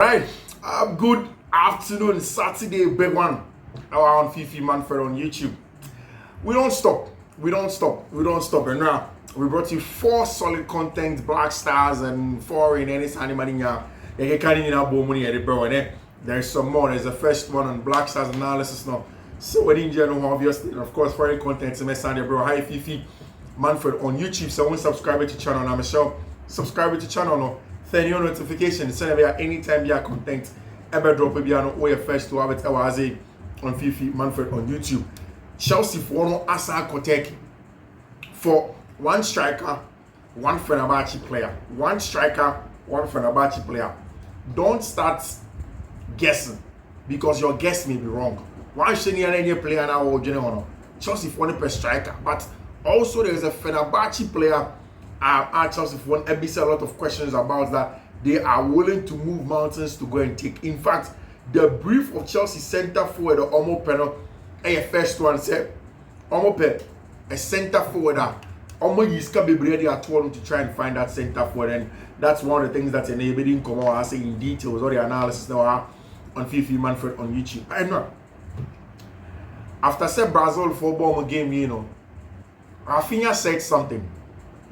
Right, good afternoon, Saturday, big one. Around Fiifi-Manfred on YouTube. We don't stop, we don't stop. And now we brought you four solid content, Black Stars and foreign any animal. There's some more. There's the first one on Black Stars analysis now. So in general, obviously, and of course, foreign content. Bro, hi Fiifi-Manfred on YouTube. So when subscribe to the channel, I'm sure subscribe to the channel now. Turn your notifications. Send me anytime you have content. Ever drop a piano or your first to have it. I was on Fiifi-Manfred on YouTube. Chelsea for no Asa Kotek for one striker, one Fenerbahce player. One striker, one Fenerbahce player. Don't start guessing because your guess may be wrong. One senior player now or general. Chelsea for one per striker, but also there is a Fenerbahce player. Chelsea for one. A lot of questions about that. They are willing to move mountains to go and take. In fact, the brief of Chelsea centre forward, the Omo Penal, a first one said, Omo Pen, a centre forward. Omo Yiska be ready at all to try and find that centre forward, and that's one of the things that enabled him come out. I say in details all the analysis now on Fiifi-Manfred on YouTube. I know. After said Brazil football game, Rafinha said something.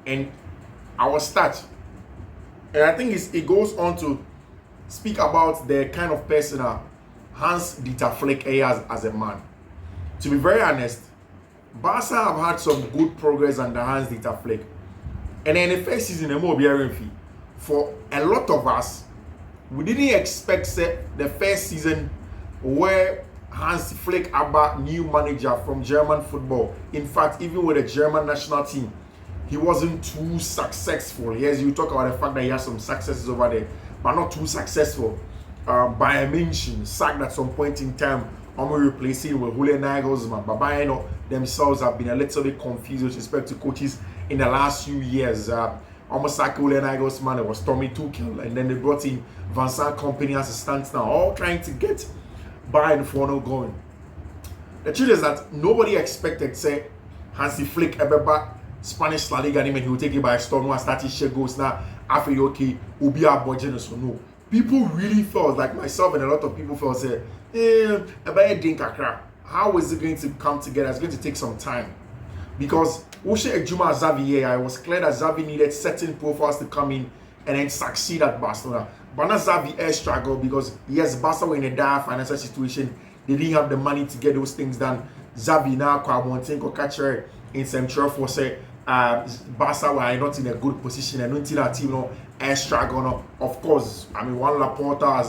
And I will start. And I think it goes on to speak about the kind of person Hans-Dieter Flick is as a man. To be very honest, Barca have had some good progress under Hans-Dieter Flick. And in the first season, for a lot of us, we didn't expect the first season where Hans Flick about new manager from German football. In fact, even with the German national team, he wasn't too successful. Yes, you talk about the fact that he has some successes over there, but not too successful. Bayern München sacked at some point in time. I'm replacing with Julian Nagelsmann. But Bayern themselves have been a little bit confused with respect to coaches in the last few years. Almost sacked Julian Nagelsmann. It was Tommy Tuchel, and then they brought in Vincent Kompany as a stand now, all trying to get Bayern for no going. The truth is that nobody expected, say, Hansi Flick ever back Spanish La Liga, and he will take it by storm and start to share goals now. After okay, will be our budget. So no, people really felt like myself and a lot of people felt say, how is it going to come together? It's going to take some time because Ushe Ejuma Xavi, I was clear that Xavi needed certain profiles to come in and then succeed at Barcelona. But not Xavi struggle because yes, Barca were in a dire financial situation. They didn't have the money to get those things done. Xavi now Kwabontenko catcher in Central for say. Barca were not in a good position, and until that team struggle. Of course, I mean Juan Laporta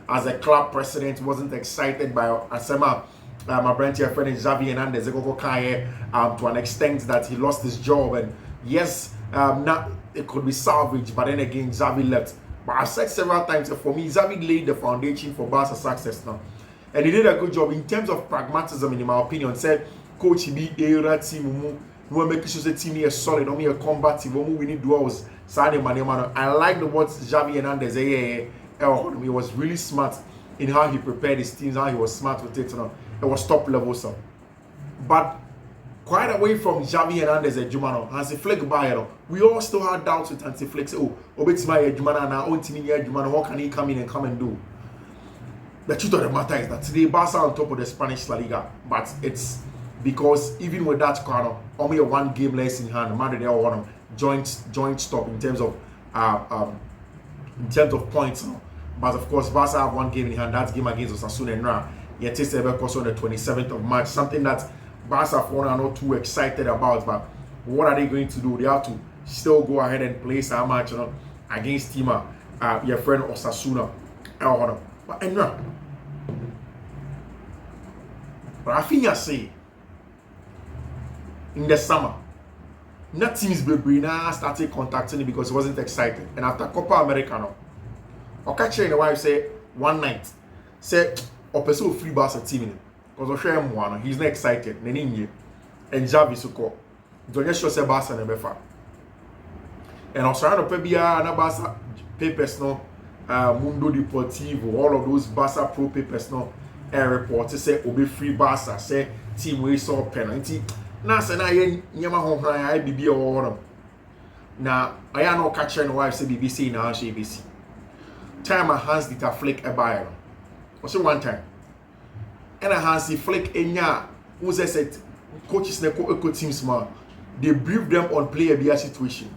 as a club president wasn't excited by Asema, my brand here friend Xavi Hernandez to an extent that he lost his job, and yes, not it could be salvaged, but then again Xavi left. But I've said several times for me, Xavi laid the foundation for Barca's success now, and he did a good job in terms of pragmatism. In my opinion, said coach he be era team. We make sure the team is solid, don't be a combative, we need duels. I like the words Xavi Hernandez. He was really smart in how he prepared his teams, how he was smart with it. It was top level, so. But quite away from Xavi Hernandez and Jumano, Hansi Flick by we all still had doubts with Hansi Flick. Oh, Obetsma Jumana and our own team here, Jumano, what can he come in and come and do? The truth of the matter is that today Barca on top of the Spanish La Liga, but it's because even with that corner, only one game less in hand. Madrid they want joint stop in terms of points. But of course, Barca have one game in hand. That game against Osasuna and Ra. Yet it's ever course on the 27th of March. Something that Barca are not too excited about. But what are they going to do? They have to still go ahead and play some match against Tima, your friend Osasuna. But Enra. Rafinha say. In the summer, not teams now started contacting him because he wasn't excited. And after Copa America, Okache and the wife say one night, said, "Opeso free Barca team because he's not excited." And Xavi Suko, don't just say Barca and Befa. And I was trying to pay na Barca papers Mundo Deportivo, all of those Barca pro papers report say Obe free Barca say team we saw penalty. Na say na ye nyama ho hran ai bibia wo wo na I no catch no wife say BBC na she BBC time a Hansi Flick a buyer. Also one time. And a Hansi Flick enya who said coaches ne eco teams ma they brief them on player be situation.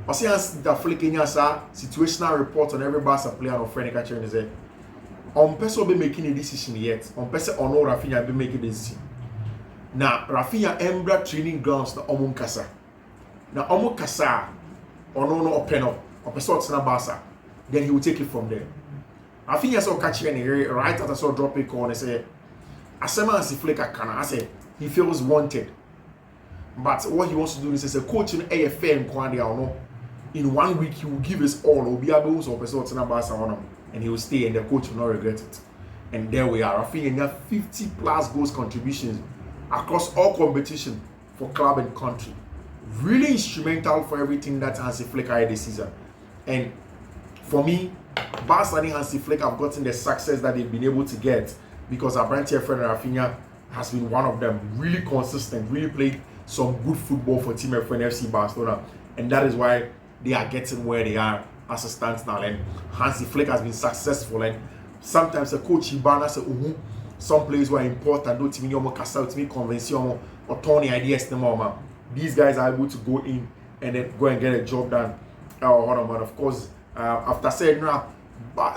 Also Hansi Flick enya sa situational report on every Barca player on friend catcher and say on person be making a decision yet. On person or no Rafinha be making a decision. Now Rafinha embra training grounds na omun kasa. Na omun kasa or no open up or person na Barca. Then he will take it from there. I think I saw catch any right after I saw drop a call and say, Asema as Flick Kana, I say he feels wanted. But what he wants to do is as a coach in AFM in 1 week he will give his all, will be able to person and he will stay and the coach will not regret it. And there we are. I think he have 50 plus goals contributions across all competition for club and country. Really instrumental for everything that Hansi Flick had this season. And for me, Barca and Hansi Flick have gotten the success that they've been able to get because Abrantia friend Rafinha has been one of them, really consistent, really played some good football for Team FN FC Barcelona, and that is why they are getting where they are as it stands now. And Hansi Flick has been successful, and sometimes a coach Ibana say, some players were important, don't to me castle to me convince you or turn the ideas to mama. These guys are able to go in and then go and get a job done. Of course. After saying now,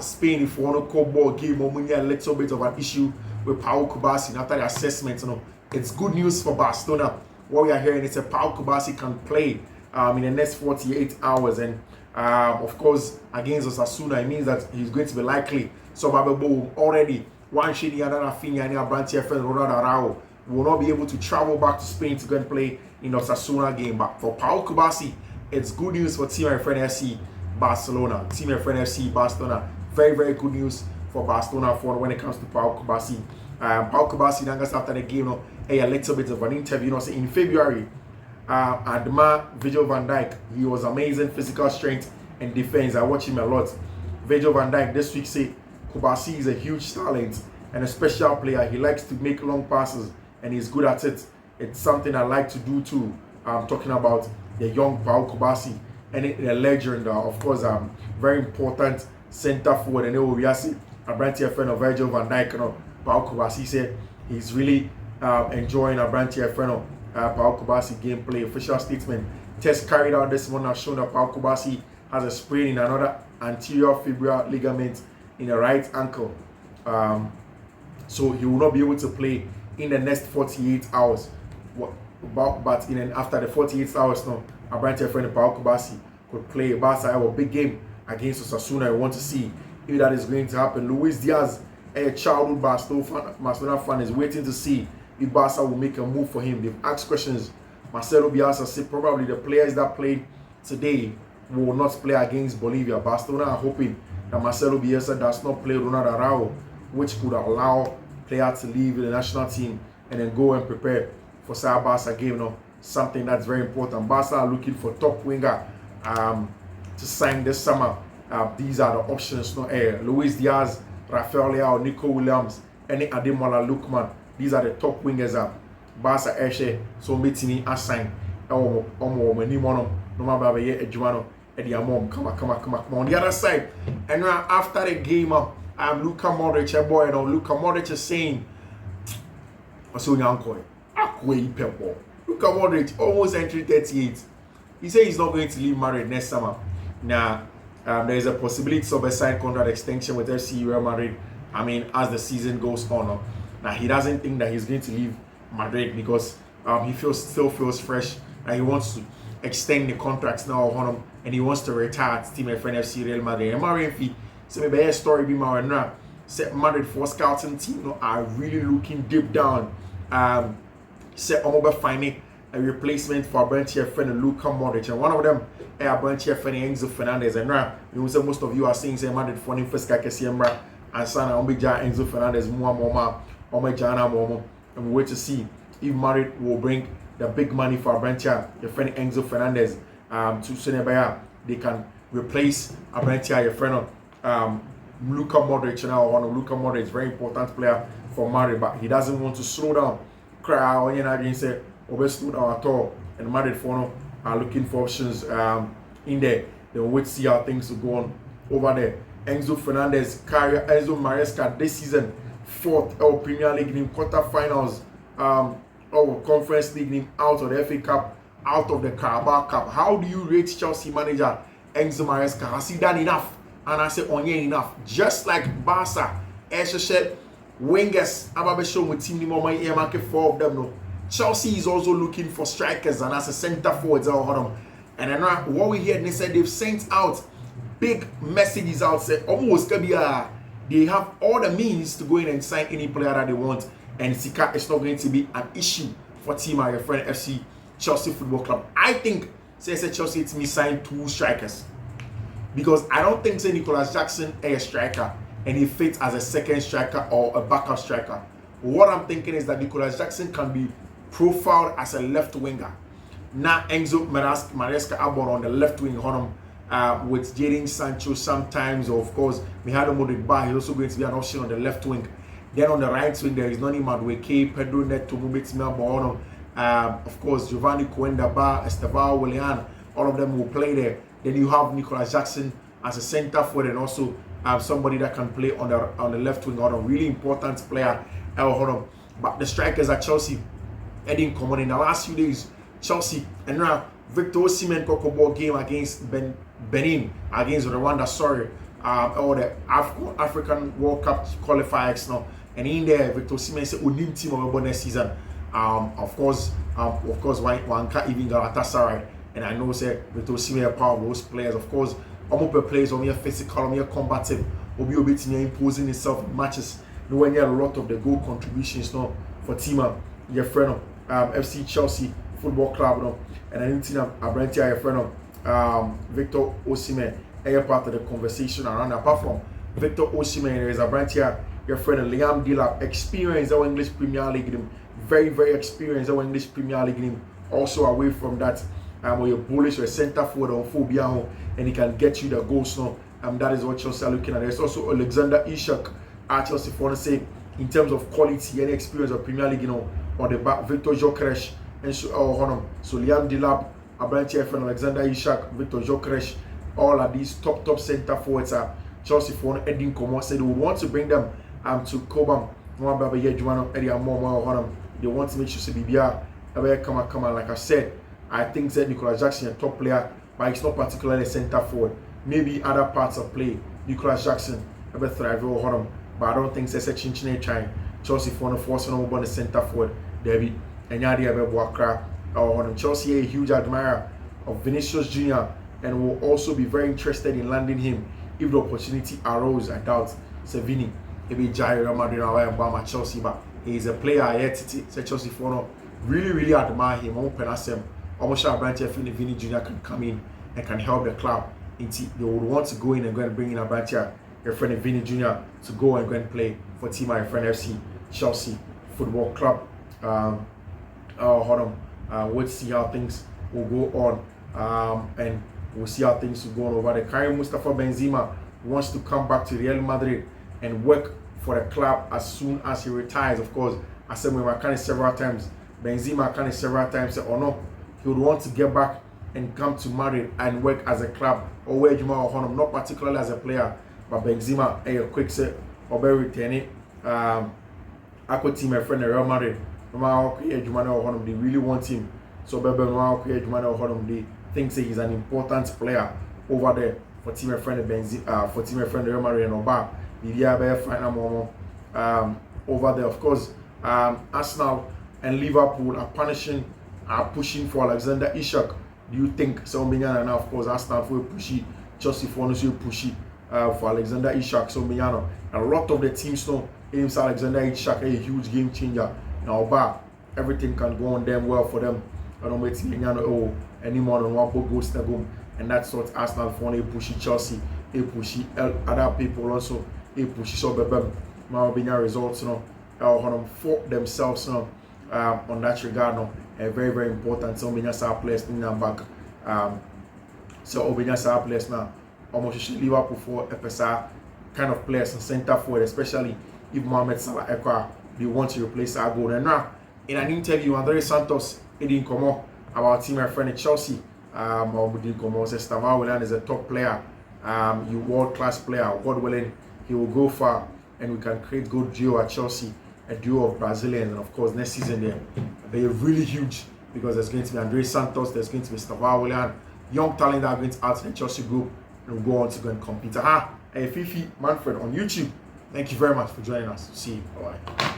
Spain, if you want to call ball game, a little bit of an issue with Cubarsi after the assessment. It's good news for Barcelona. What we are hearing is that Cubarsi can play in the next 48 hours, and of course against Osasuna, it means that he's going to be likely. So Bababo already one shady and Rafinha and Abrantia friend Ronald Araujo will not be able to travel back to Spain to go and play in the Osasuna game. But for Cubarsi, it's good news for Team FN FC Barcelona. Team FN FC Barcelona. Very, very good news for Barcelona for when it comes to Cubarsi. Cubarsi, after the game, a little bit of an interview. In February, Adma Virgil van Dijk, he was amazing physical strength and defense. I watch him a lot. Virgil van Dijk this week say Cubarsi is a huge talent and a special player. He likes to make long passes and he's good at it. It's something I like to do too. I'm talking about the young Cubarsi. And a legend, of course, very important center forward. And we are seeing Abrantia friend of Virgil van Dijk, Cubarsi said he's really enjoying Abrantia friend of Cubarsi gameplay. Official statement: test carried out this morning has shown that Cubarsi has a sprain in another anterior fibular ligament in the right ankle. So he will not be able to play in the next 48 hours. But after the 48 hours now, Abrantia friend Cubarsi could play Barca a big game against Osasuna. I want to see if that is going to happen. Luis Diaz, a childhood Barcelona fan, is waiting to see if Barca will make a move for him. They've asked questions. Marcelo Bielsa said probably the players that played today will not play against Bolivia. Barcelona are hoping that Marcelo Bielsa does not play Ronald Araujo, which could allow players to leave the national team and then go and prepare for Barca game. Something that's very important. Barca are looking for top winger to sign this summer. These are the options. Luis Diaz, Rafael Leao, Nico Williams, and Ademola Lookman. These are the top wingers. Barca Eshe, so meeting assign. On the other side, and after the game, Luka Modric, boy, Luka Modric is saying, "So young, Luka Modric almost entering 38. He said he's not going to leave Madrid next summer. Now, there is a possibility of a side contract extension with FC Real.Madrid. As the season goes on. Now, he doesn't think that he's going to leave Madrid because he still feels fresh and he wants to extend the contracts now on him and he wants to retire at Team FN FC Real.Madrid. And Marian so maybe a story be more now. Madrid for scouting team are really looking deep down. Finding a replacement for Abrantia friend and Luka Modric, and one of them Abrantia friend Enzo Fernandez. And now most of you are saying Madrid for him first Siembra and Sana Ombija Enzo Fernandez Muamoma Omejana Momo, and we wait to see if Madrid will bring the big money for Abrantia, your friend Enzo Fernandez to Senebaya. They can replace Abrantia, your friend Luka Modric. Now Luka Modric, very important player for Madrid, but he doesn't want to slow down. Cry on your again say slow down at all, and Madrid for are looking for options in there. They will wait to see how things will go on over there. Enzo Fernandez carry Enzo Maresca this season 4th our Premier League in quarterfinals, our Conference League in out of the FA Cup, out of the Carabao Cup. How do you rate Chelsea manager Enzo Maresca? Has he done enough? And I say onye enough. Just like Barca, said wingers, I'm show with team the market 4 of them. No, Chelsea is also looking for strikers and as a centre forwards. And then what we hear, they said they've sent out big messages out, say almost they have all the means to go in and sign any player that they want, and Sika is not going to be an issue for team my friend FC Chelsea Football Club. I think say Chelsea to me sign 2 strikers, because I don't think say Nicolas Jackson is a striker and he fits as a second striker or a backup striker. What I'm thinking is that Nicolas Jackson can be profiled as a left winger. Now Enzo Maresca Abon on the left wing, with Jadon Sancho sometimes, or of course Mihado Modric. He's also going to be an option on the left wing. Then on the right wing there is Noni Madueke, Pedro Neto, Mubetsima Bono, of course Giovanni Coenda, Estevao Willian. All of them will play there. Then you have Nicolas Jackson as a centre forward, and also somebody that can play on the left wing, or a really important player. But the strikers at Chelsea heading common in the last few days. Chelsea and now Victor Osimhen Kokobo game against Benin, against Rwanda, or the African World Cup qualifiers now. And in there, Victor Osimhen said we need team of next season. Of course, one can't even Galatasaray. And I know say Victor Osimhen are part of those players. Of course, Omope players on your physical, on your combative, will be able to imposing himself in matches. No one a lot of the goal contributions now for team your friend FC Chelsea Football Club, no, and I didn't think Abranti your friend Victor Osimhen are part of the conversation around. Apart from Victor Osimhen, there is Abranti your friend Liam Delap, experienced our English Premier League game, very experienced our English Premier League game. Also away from that, when you're bullish or centre forward or phobia, and he can get you the goals now. That is what Chelsea are looking at. There's also Alexander Isak at Chelsea, for to say in terms of quality and experience of Premier League, on the back, Victor Gyökeres and so Liam Delap, Abranti and Alexander Isak, Victor Gyökeres, all of these top centre forwards are Chelsea for Edin Coman said they would want to bring them to Cobham. They want to make sure Bibia come on. Like I said, I think that Nicolas Jackson is a top player, but it's not particularly centre forward. Maybe other parts of play, Nicolas Jackson thrive over, but I don't think it's a chinchine trying. Chelsea for forcing on the centre forward, David, and Yadi Abel Chelsea a huge admirer of Vinicius Jr. and will also be very interested in landing him if the opportunity arose. I doubt Sevini, maybe Real.Madrid and Bama Chelsea, but he is a player yet. Chelsea for really admire him. Almost sure Branche Vini Jr. can come in and can help the club. They would want to go in and go and bring in a Branche, your friend Vini Jr. to go and play for team my friend FC Chelsea Football Club. We'll see how things will go on, and we'll see how things will go on over there. Karim Mustafa Benzema wants to come back to Real.Madrid and work for the club as soon as he retires. Of course, I said several times, Benzema several times said, no, he would want to get back and come to Madrid and work as a club, or where you not particularly as a player, but Benzema a quick set or very returning. I could team my friend Real Madrid. They really want him. So they think he's an important player over there for team my friend Benzema, for team my friend Real Madrid and Oba. Over there, of course, Arsenal and Liverpool are pushing for Alexander Isak. Do you think so? And of course, Arsenal will push it. Chelsea for push it for Alexander Isak. So a lot of the teams know aims Alexander Isak a huge game changer. Now, everything can go on them well for them. I don't wait any more than one book goes to go, and that's what Arsenal for. They push Chelsea, they push other people also. They push so results for themselves on that regard. Very important. So many players in them back. So many players now almost Liverpool for a kind of players and centre forward, especially if Mohamed Salah they want to replace our goal. And now, in an interview, Andre Santos didn't come about team my friend at Chelsea. Estevao Willian is a top player You world-class player, God willing, he will go far, and we can create good duo at Chelsea, a duo of Brazilians, and of course next season they're really huge because there's going to be Andres Santos, there's going to be Stavao Willian, young talent that are going to add to the Chelsea group and will go on to go and compete. Fiifi-Manfred on YouTube. Thank you very much for joining us. See you. Bye.